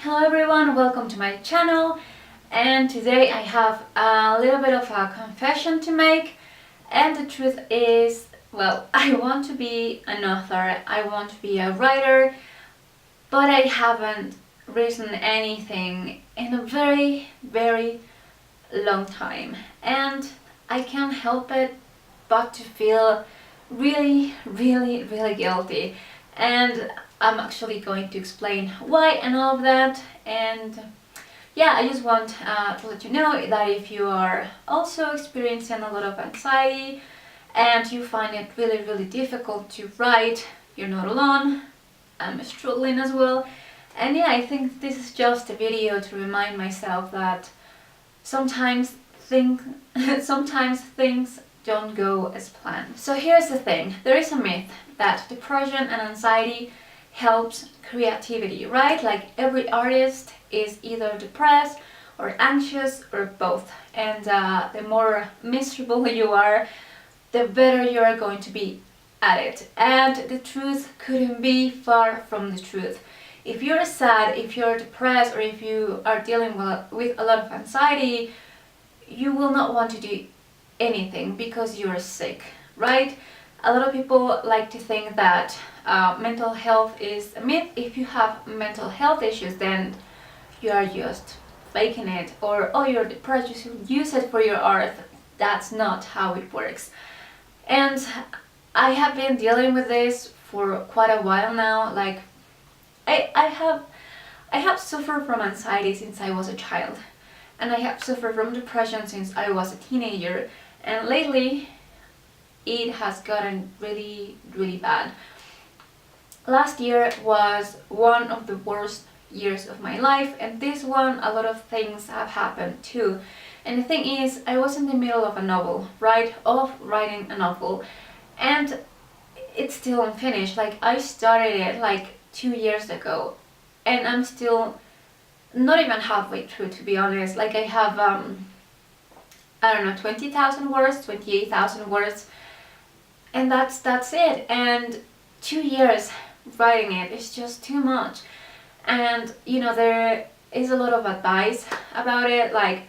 Hello everyone, welcome to my channel, and today I have a little bit of a confession to make. And the truth is, well, I want to be an author, I want to be a writer, but I haven't written anything in a very long time, and I can't help it but to feel really guilty. And I'm actually going to explain why and all of that. And yeah, I just want to let you know that if you are also experiencing a lot of anxiety and you find it really difficult to write, you're not alone. I'm struggling as well. And yeah, I think this is just a video to remind myself that sometimes think sometimes things don't go as planned. So here's the thing, there is a myth that depression and anxiety helps creativity, right? Like every artist is either depressed or anxious or both, and the more miserable you are, the better you are going to be at it. And the truth couldn't be far from the truth. If you're sad, if you're depressed, or if you are dealing with a lot of anxiety, you will not want to do anything because you're sick, right? A lot of people like to think that mental health is a myth. If you have mental health issues, then you are just faking it, or oh, you're depressed, you should use it for your art. That's not how it works. And I have been dealing with this for quite a while now. Like I have suffered from anxiety since I was a child, and I have suffered from depression since I was a teenager, and lately it has gotten really bad. Last year was one of the worst years of my life, and this one a lot of things have happened too. And the thing is, I was in the middle of a novel, right? Of writing a novel, and it's still unfinished. Like I started it like 2 years ago, and I'm still not even halfway through, to be honest. Like I have I don't know, 20,000 words, 28,000 words, and that's it. And 2 years writing it is just too much. And you know, there is a lot of advice about it, like,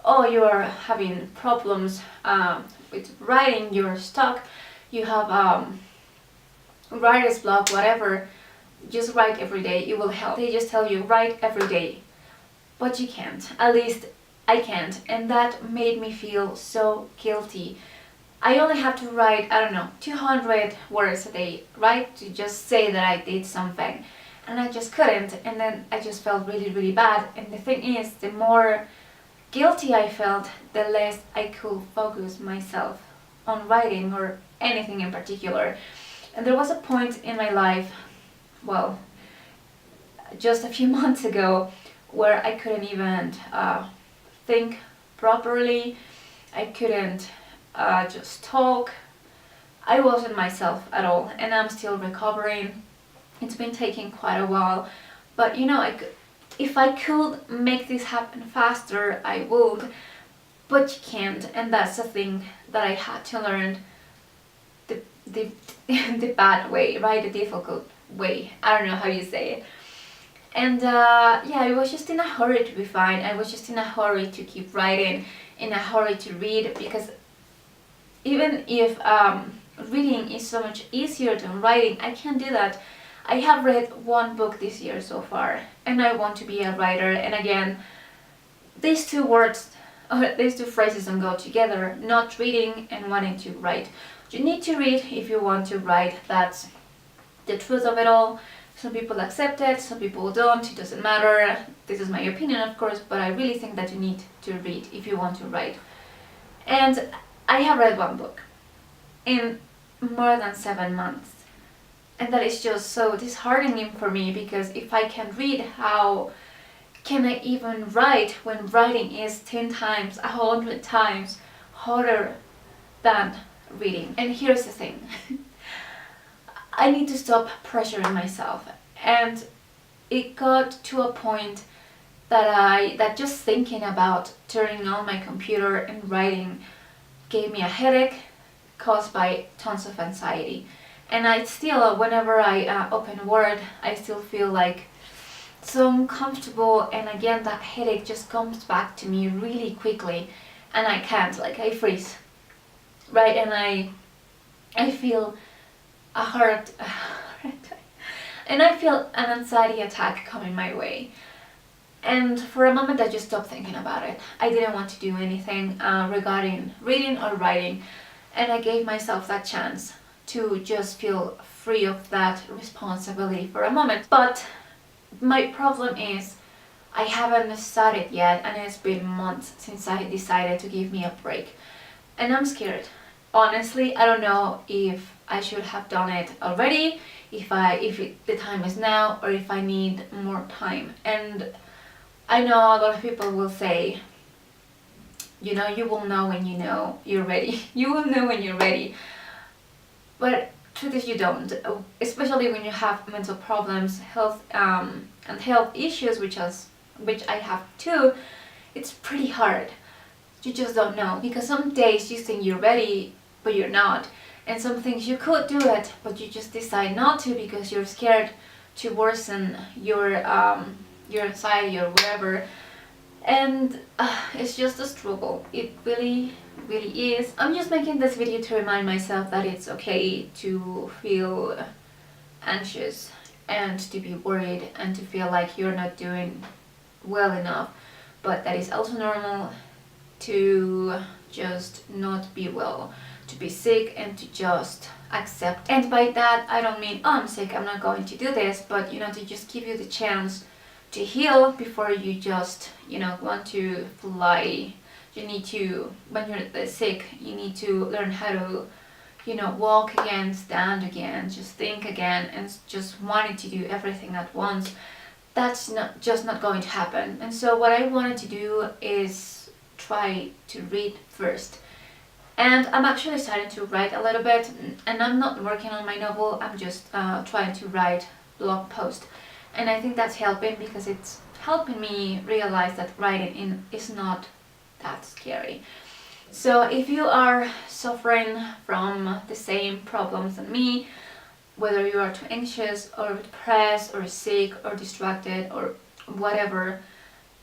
oh, you are having problems with writing, you're stuck, you have writer's block, whatever, just write every day, it will help. They just tell you write every day, but you can't. At least I can't, and that made me feel so guilty. I only have to write, I don't know, 200 words a day, right? To just say that I did something. And I just couldn't, and then I just felt really bad. And the thing is, the more guilty I felt, the less I could focus myself on writing or anything in particular. And there was a point in my life, well, just a few months ago, where I couldn't even think properly. I couldn't just talk. I wasn't myself at all, and I'm still recovering. It's been taking quite a while, but you know, if I could make this happen faster, I would, but you can't. And that's the thing that I had to learn the the bad way, right? The difficult way, I don't know how you say it. And yeah, I was just in a hurry to be fine. I was just in a hurry to keep writing, in a hurry to read, because even if reading is so much easier than writing, I can't do that. I have read one book this year so far, and I want to be a writer. And again, these two words, or these two phrases don't go together, not reading and wanting to write. You need to read if you want to write, that's the truth of it all. Some people accept it, some people don't, it doesn't matter. This is my opinion, of course, but I really think that you need to read if you want to write. And I have read one book in more than 7 months. And that is just so disheartening for me, because if I can read, how can I even write when writing is 10 times, 100 times harder than reading? And here's the thing. I need to stop pressuring myself, and it got to a point that just thinking about turning on my computer and writing gave me a headache caused by tons of anxiety. And I still, whenever I open Word, I still feel like so uncomfortable, and again that headache just comes back to me really quickly, and I can't, like I freeze, right? And I feel a heart and I feel an anxiety attack coming my way. And for a moment I just stopped thinking about it. I didn't want to do anything regarding reading or writing, and I gave myself that chance to just feel free of that responsibility for a moment. But my problem is I haven't started yet, and it's been months since I decided to give me a break. And I'm scared. Honestly, I don't know if I should have done it already, the time is now, or if I need more time. And I know a lot of people will say, you know, you will know when you know you're ready. You will know when you're ready. But truth is you don't, especially when you have mental problems, health and health issues, which I have too. It's pretty hard. You just don't know, because some days you think you're ready but you're not, and some things you could do it but you just decide not to because you're scared to worsen your anxiety or whatever. And it's just a struggle. It really is. I'm just making this video to remind myself that it's okay to feel anxious and to be worried and to feel like you're not doing well enough, but that is also normal to just not be well, to be sick, and to just accept. And by that I don't mean, oh, I'm sick, I'm not going to do this, but you know, to just give you the chance to heal before you just, you know, want to fly. You need to, when you're sick, you need to learn how to, you know, walk again, stand again, just think again, and just wanting to do everything at once. That's not going to happen. And so what I wanted to do is try to read first. And I'm actually starting to write a little bit, and I'm not working on my novel, I'm just trying to write blog posts. And I think that's helping, because it's helping me realize that writing is not that scary. So if you are suffering from the same problems than me, whether you are too anxious or depressed or sick or distracted or whatever,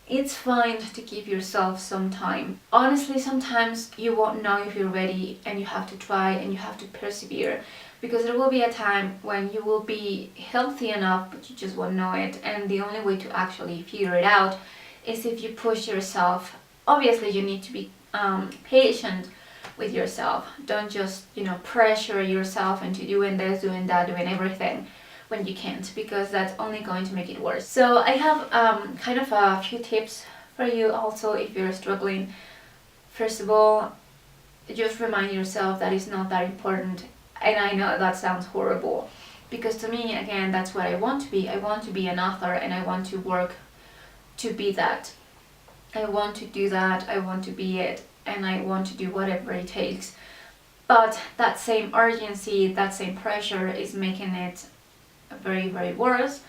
it's fine to give yourself some time. Honestly, sometimes you won't know if you're ready, and you have to try and you have to persevere, because there will be a time when you will be healthy enough but you just won't know it. And the only way to actually figure it out is if you push yourself. Obviously you need to be patient with yourself. Don't just, you know, pressure yourself into doing this, doing that, doing everything when you can't, because that's only going to make it worse. So I have kind of a few tips for you also if you're struggling. First of all, just remind yourself that it's not that important. And I know that sounds horrible, because to me, again, that's what I want to be. I want to be an author, and I want to work to be that. I want to do that, I want to be it, and I want to do whatever it takes. But that same urgency, that same pressure is making it very worse,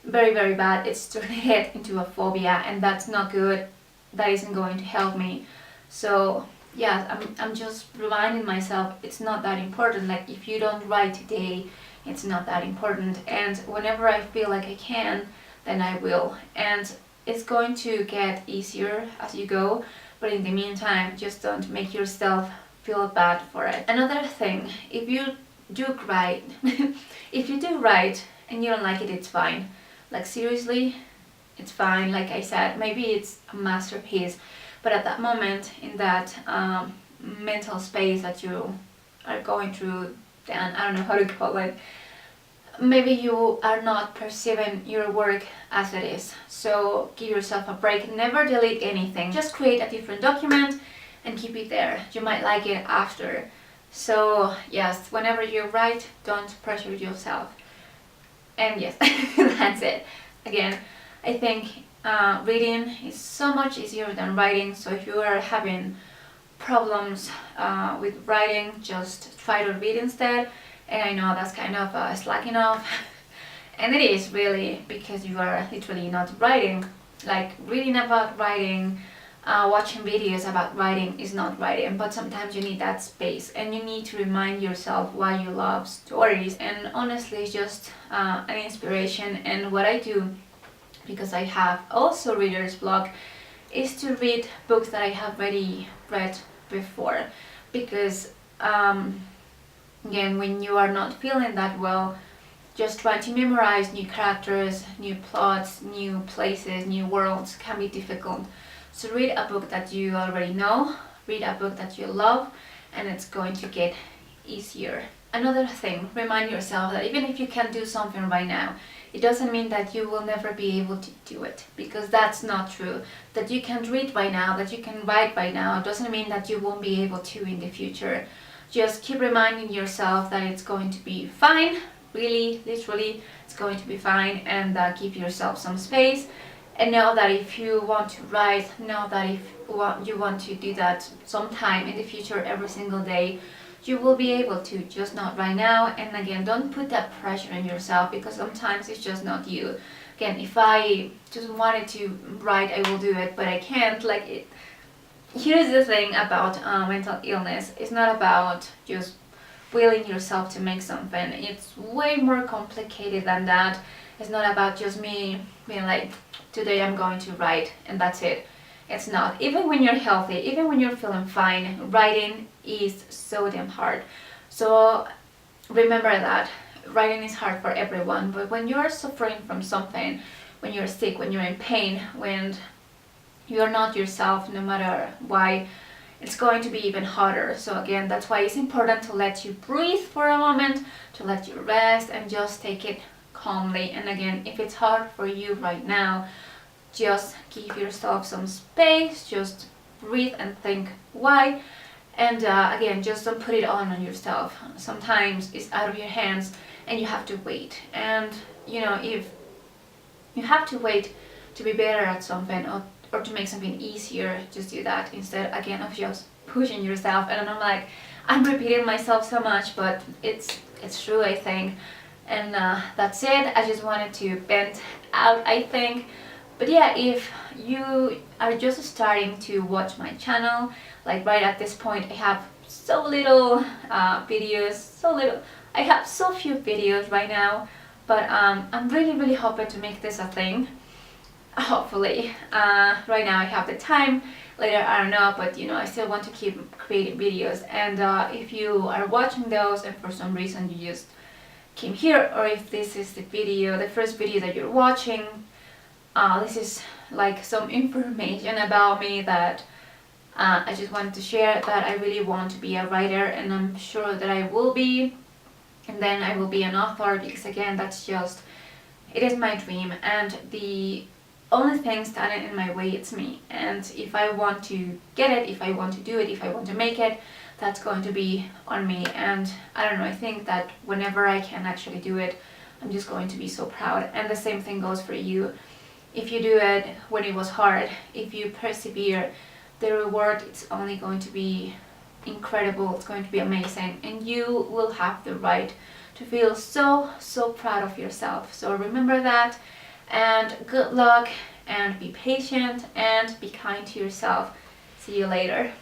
very bad. It's turning it into a phobia, and that's not good. That isn't going to help me. So yeah, I'm just reminding myself it's not that important. Like, if you don't write today, it's not that important, and whenever I feel like I can, then I will. And it's going to get easier as you go, but in the meantime, just don't make yourself feel bad for it. Another thing, if you do write if you do write and you don't like it, it's fine. Like, seriously, it's fine. Like I said, maybe it's a masterpiece, but at that moment, in that mental space that you are going through, then I don't know how to call it, maybe you are not perceiving your work as it is. So give yourself a break. Never delete anything. Just create a different document and keep it there. You might like it after. So yes, whenever you write, don't pressure yourself. And yes, that's it. Again, I think reading is so much easier than writing. So if you are having problems with writing, just try to read instead. And I know that's kind of slacking off, and it is really, because you are literally not writing. Like, reading about writing, watching videos about writing is not writing, but sometimes you need that space, and you need to remind yourself why you love stories. And honestly, it's just an inspiration. And what I do because I have also reader's block, is to read books that I have already read before. Because again, when you are not feeling that well, just trying to memorize new characters, new plots, new places, new worlds can be difficult. So read a book that you already know, read a book that you love, and it's going to get easier. Another thing, remind yourself that even if you can do something right now, it doesn't mean that you will never be able to do it, because that's not true. That you can read by now, that you can write by now, doesn't mean that you won't be able to in the future. Just keep reminding yourself that it's going to be fine, really, literally, it's going to be fine, and give yourself some space. And know that if you want to write, know that if you want to do that sometime in the future, every single day, you will be able to, just not right now. And again, don't put that pressure on yourself, because sometimes it's just not you. Again, if I just wanted to write, I will do it, but I can't. Like, here's the thing about mental illness. It's not about just willing yourself to make something. It's way more complicated than that. It's not about just me being like, today I'm going to write and that's it. It's not. Even when you're healthy, even when you're feeling fine, writing is so damn hard. So remember that writing is hard for everyone, but when you're suffering from something, when you're sick, when you're in pain, when you're not yourself, no matter why, it's going to be even harder. So again, that's why it's important to let you breathe for a moment, to let you rest and just take it calmly. And again, if it's hard for you right now, just give yourself some space, just breathe and think why. And again, just don't put it on yourself. Sometimes it's out of your hands and you have to wait. And you know, if you have to wait to be better at something, or to make something easier, just do that instead, again, of just pushing yourself. And I'm repeating myself so much, but it's true, I think. And that's it. I just wanted to vent out, I think. But yeah, if you are just starting to watch my channel, like right at this point, I have so little videos, I have so few videos right now, but I'm really hoping to make this a thing, hopefully. Right now I have the time, later I don't know, but you know, I still want to keep creating videos. And if you are watching those and for some reason you just came here, or if this is the first video that you're watching, this is like some information about me that I just wanted to share, that I really want to be a writer, and I'm sure that I will be, and then I will be an author, because again, it is my dream, and the only thing standing in my way, it's me. And if I want to get it, if I want to do it, if I want to make it, that's going to be on me. And I don't know, I think that whenever I can actually do it, I'm just going to be so proud. And the same thing goes for you. If you do it when it was hard, if you persevere, the reward is only going to be incredible, it's going to be amazing, and you will have the right to feel so proud of yourself. So remember that, and good luck, and be patient, and be kind to yourself. See you later.